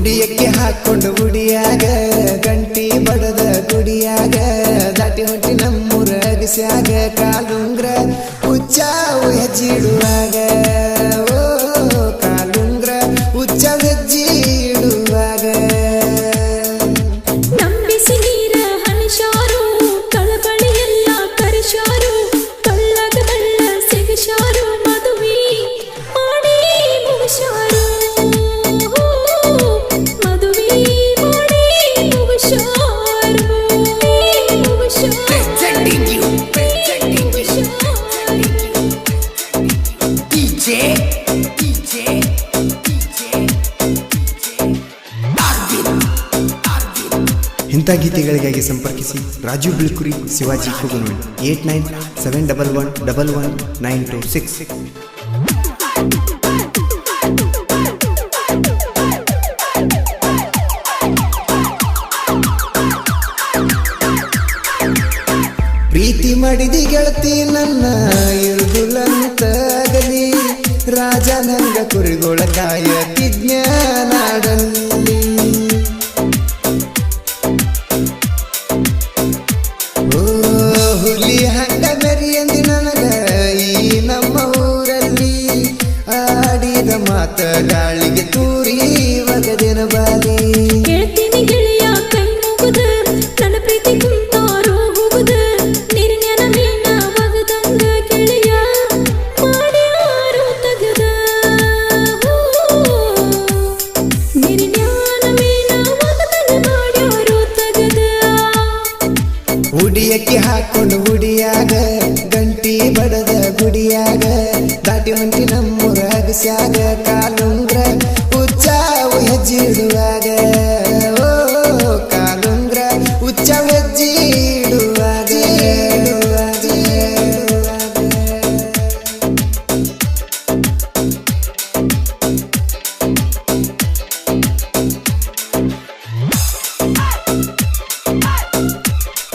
ಉಡಿಯಕ್ಕೆ ಹಾಕೊಂಡು ಉಡಿಯಾಗ ಗಂಟಿ ಬಡದ ಗುಡಿಯಾಗ ದಾಟಿ ಹೊಂಟಿ ನಮ್ಮೂರ ಅಗಸ್ಯಾಗ ಕಾಲುಂಗ್ರ ಉಚ್ಚಾವು ಹೆಜ್ಜಿಡುವಾಗ ಓ ಕಾಲುಂಗ್ರ ಉಚ್ಚಾವು ಹೆಜ್ಜಿಡುವಾಗ ನಂಬಿಸಿ ನೀರ ಹನಿಶಾರು ಕಳಬಳಿ ಎಲ್ಲ ಕರಿಶಾರು ಕಳ್ಳಗ ಬಳ್ಳ ಸಿಗಶಾರು ಮದುವೆ ಮಾಡಿ ಮುಗಿಶಾರು ಇಂಥ ಗೀತೆಗಳಿಗಾಗಿ ಸಂಪರ್ಕಿಸಿ ರಾಜು ಬಿಳ್ಕುರಿ ಶಿವಾಜಿ ಕುಗುನೂರು 8971111926. ಪ್ರೀತಿ ಮಾಡಿದಿ ಗೆಳತಿ ನನ್ನ ಇರುದುಲಂತಾಗಲಿ ರಾಜನಂಗ ಕುರಿಗೋಳ ಕಾಯತಿಜ್ಞ ನಾಡಲ್ಲಿ ಹುಲಿ ಹಂಗ ಮೆರಿಯಂದಿ ನನಗ ಈ ನಮ್ಮ ಊರಲ್ಲಿ ಆಡಿದ ಮಾತ ಗಾಳಿಗೆ ತೂರಿ ಒಗದಿನ ಬಾಲಿ ಕೇಳ್ತೀನಿ ಗೆಳೆಯ ಕೈ ಮುಗುದ ನನ್ನ ಪ್ರೀತಿ ಕುಂತಾರೋ ಹೋಗುದ ನಿರ್ಣ್ಯನ ಮೀನ ಒಗದಂಗ ಗೆಳೆಯ ಮಾಡ್ಯಾರು ತಗದ ನಿರ್ಣ್ಯನ ಮೀನ ಒಗದಂಗ ಮಾಡ್ಯಾರು ತಗದ ಉಡಿಯಕ್ಕೆ ಹಾಕೊಂಡು ಉಡಿಯಾಗ ಗಂಟಿ ಬಡದ ಗುಡಿಯಾಗ ದಾಟಿ ಹೊಂಟಿ ನಮ್ಮೂರ ಅಗಸ್ಯಾಗ ಕಾಲುಂಗ್ರ ಉಚ್ಚಾವು ಹೆಜ್ಜಿಡುವಾಗ ಓ ಕಾಲುಂಗ್ರ ಉಚ್ಚಾವು ಹೆಜ್ಜಿಡುವಾಗ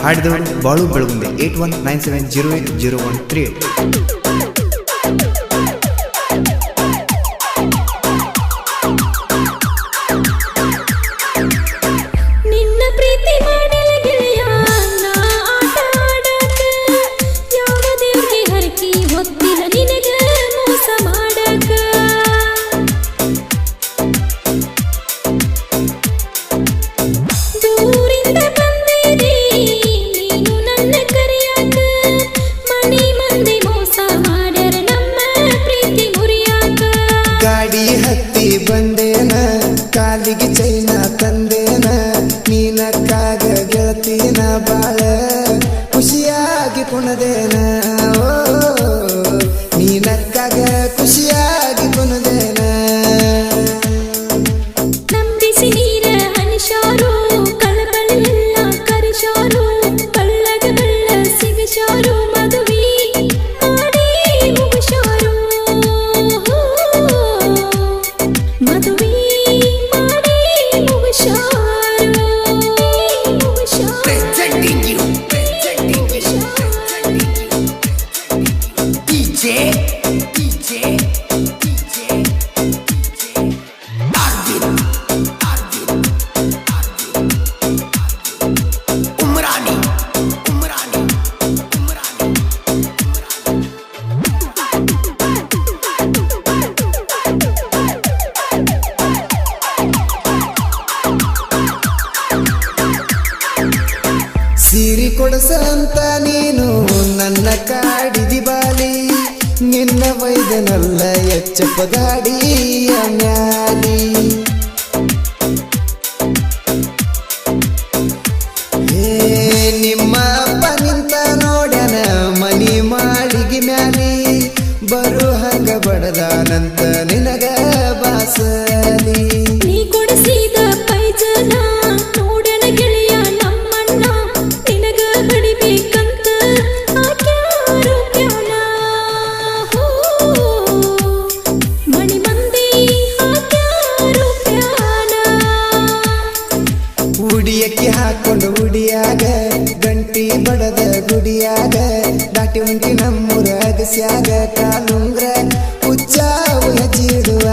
ಹಾಡಿದವರು ಬಾಳು ಬೆಳಗುಂದೆ 8197080138. ನಿನ್ನ ಪ್ರೀತಿ ಮಾಡಲ ಗೆಳೆಯ ನಾ ಆಟ ಆಡಕ ಯಾವ ದೇವ್ರಿಗೆ ಹರಕಿ ಹೊತ್ತಿನ ನಿನಗ ಮೋಸ ಮಾಡಕ ದೂರಿಂದ ಬಂದಿರಿ ನೀನು ನನ್ನ ಕರೆಯಾಕ ಮನೆ ಮಂದಿ ಮೋಸ ಮಾಡ್ಯಾರ ನಮ್ಮ ಪ್ರೀತಿ ಮುರಿಯಾಕ ಗಾಡಿ ಹತ್ತಿ ಬಂದೇನ ಕಾಲಿಗೆ ಚೈನ ತಂದೇನ ನೀನಕ್ಕಾಗ ಗೆಳತಿನ ಬಾಳ ಖುಷಿಯಾಗಿ ಕುಣದೇನ ಓ ನೀನಕ್ಕಾಗ ಖುಷಿಯಾಗಿ ಕುಣದೇನ ನಂಬಿಸಿ ನೀರ ಹನಿಶಾರು ಕಳಬಳಿ ಎಲ್ಲ ಕರಿಶಾರು ಕಳ್ಳಗ ಬಳ್ಳ ಸಿಗಶಾರು ಮದುವೆ ಮಾಡಿ ಮುಗಿಶಾರು ಮದುವೆ ಮಾಡಿ ಮುಗಿಶಾರು ಸೀರಿ ಕೊಡಸಂತ ನೀನು ನನ್ನ ಕಾಡಿದಿ ಬಾಲಿ ನಿನ್ನ ವೈದ್ಯನಲ್ಲ ಎಚ್ಚಪ್ಪ ಗಾಡಿಯ ಮ್ಯಾಲಿ ನಿಮ್ಮ ಅಪ್ಪ ನಿಂತ ನೋಡ್ಯಾನ ಮನಿ ಮಾಳಿಗೆ ಮ್ಯಾಲಿ ಬರು ಹಂಗ ಬಡದಾನಂತ ನಿನಗ ಬಾಸಲಿ ನೀ ಕೊಡಿಸಿದ ಪೈಜನ ನೋಡಣ ಗೆಳೆಯ ನಮ್ಮಣ್ಣ ನಿನಗ ಬಡಿಬೇಕಂತ ಹಾಕ್ಯಾರು ಪ್ಯಾನ ಮಣಿ ಮಂದಿ ಹಾಕ್ಯಾರು ಪ್ಯಾನ ಉಡಿಯಕ್ಕೆ ಹಾಕೊಂಡು ಉಡಿಯಾಗ ಗಂಟಿ ಬಡದ ಗುಡಿಯಾಗ ದಾಟಿ ಹೊಂಟಿ ನಮ್ಮೂರ ಅಗಸ್ಯಾಗ ಕಾಲುಂಗ್ರ ಉಚ್ಚಾವು ಹೆಜ್ಜಿಡುವ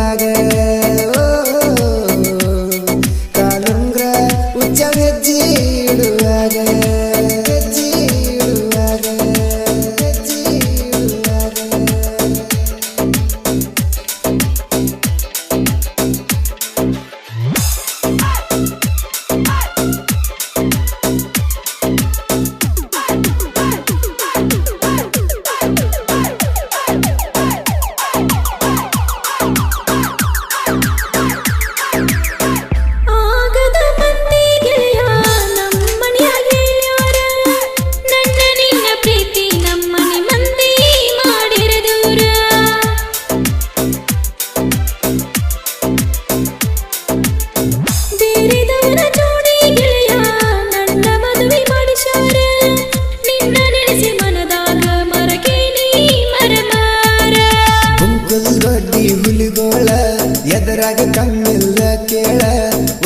ಎದರಾಗ ಕಮ್ಮಿಲ್ಲ ಕೇಳ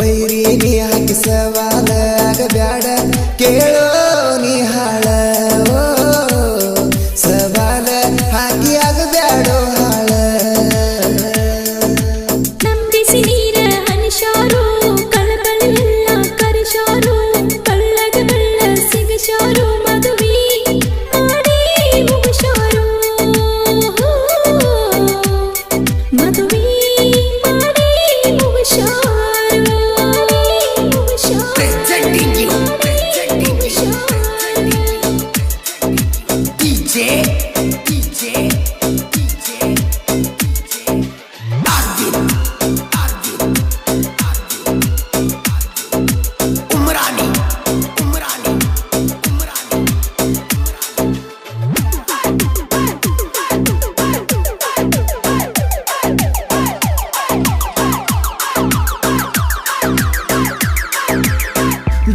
ವೈರಿ ನೀ ಹಾಕಿ ಸವಾಲ ಆಗಬ್ಯಾಡ ಕೇಳೋ ನೀ ಹಾಳ ಸವಾಲ ಹಾಕಿ ಆಗಬ್ಯಾಡೋ ಹಾಳ ನಂಬಿಸಿ ನೀರ ಹನಿಶಾರು ಕಳಕಳೆಲ್ಲ ಕರಿಶಾರು ಕಳ್ಳಗ ಕಳ್ಳ ಸಿಗಶಾರು ಮದುವೆ ಮಾಡಿ ಮುಗಿಶಾರು ಮದುವೆ ಮಾಡಿ ಮುಗಿಶಾರು Presenting you DJ Arjun Umrani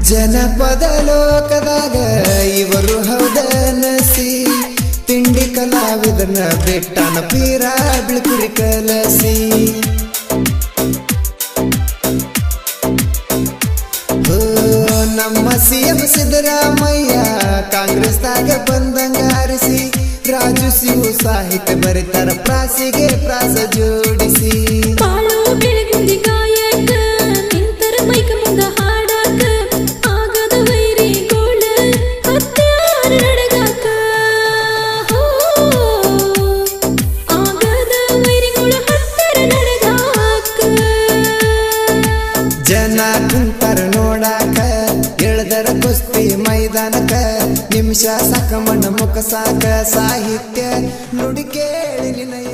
ಜನಪದ ಲೋಕದಾಗ ಇವರು ಹೌದನಸಿ ತಿಂಡಿ ಕಲಾವಿದನ ಬೆಟ್ಟನ ಪೀರ ಬಿಳ್ಕುರಿ ಕಲಸಿ ನಮ್ಮ ಸಿಎಂ ಸಿದ್ದರಾಮಯ್ಯ ಕಾಂಗ್ರೆಸ್ದಾಗ ಬಂದಂಗ ಆರಿಸಿ ರಾಜು ಸಿವು ಸಾಹಿತ್ಯ ಬರೀತಾರ ಪ್ರಾಸಿಗೆ ಪ್ರಾಸ ಜೋಡಿಸಿ ಬಾಳು ಬೆಳಗುಂದಿ ಗಾಯಕ ನಿಂತರ ಮೈಕ ಮುಂದ ಹಾಡಾಕ ಆಗದ ವೈರಿ ಗೋಳ ಹತ್ಯಾರ ನಡಗಾಕ ಆಗದ ವೈರಿ ಗೋಳ ಹತ್ಯಾರ ನಡಗಾಕ ಜನ ಕುಂತರ ನೋಡಾಕ ಎಳ್ದರ ಕುಸ್ತಿ ಮೈದಾನಕ ನಿಮಿಷ ಸಾಕ ಮಣ್ಣ ಮುಖ ಸಾಕ ಸಾಹಿತ್ಯ ನುಡಿ ಕೇಳಿ ನಿನಯ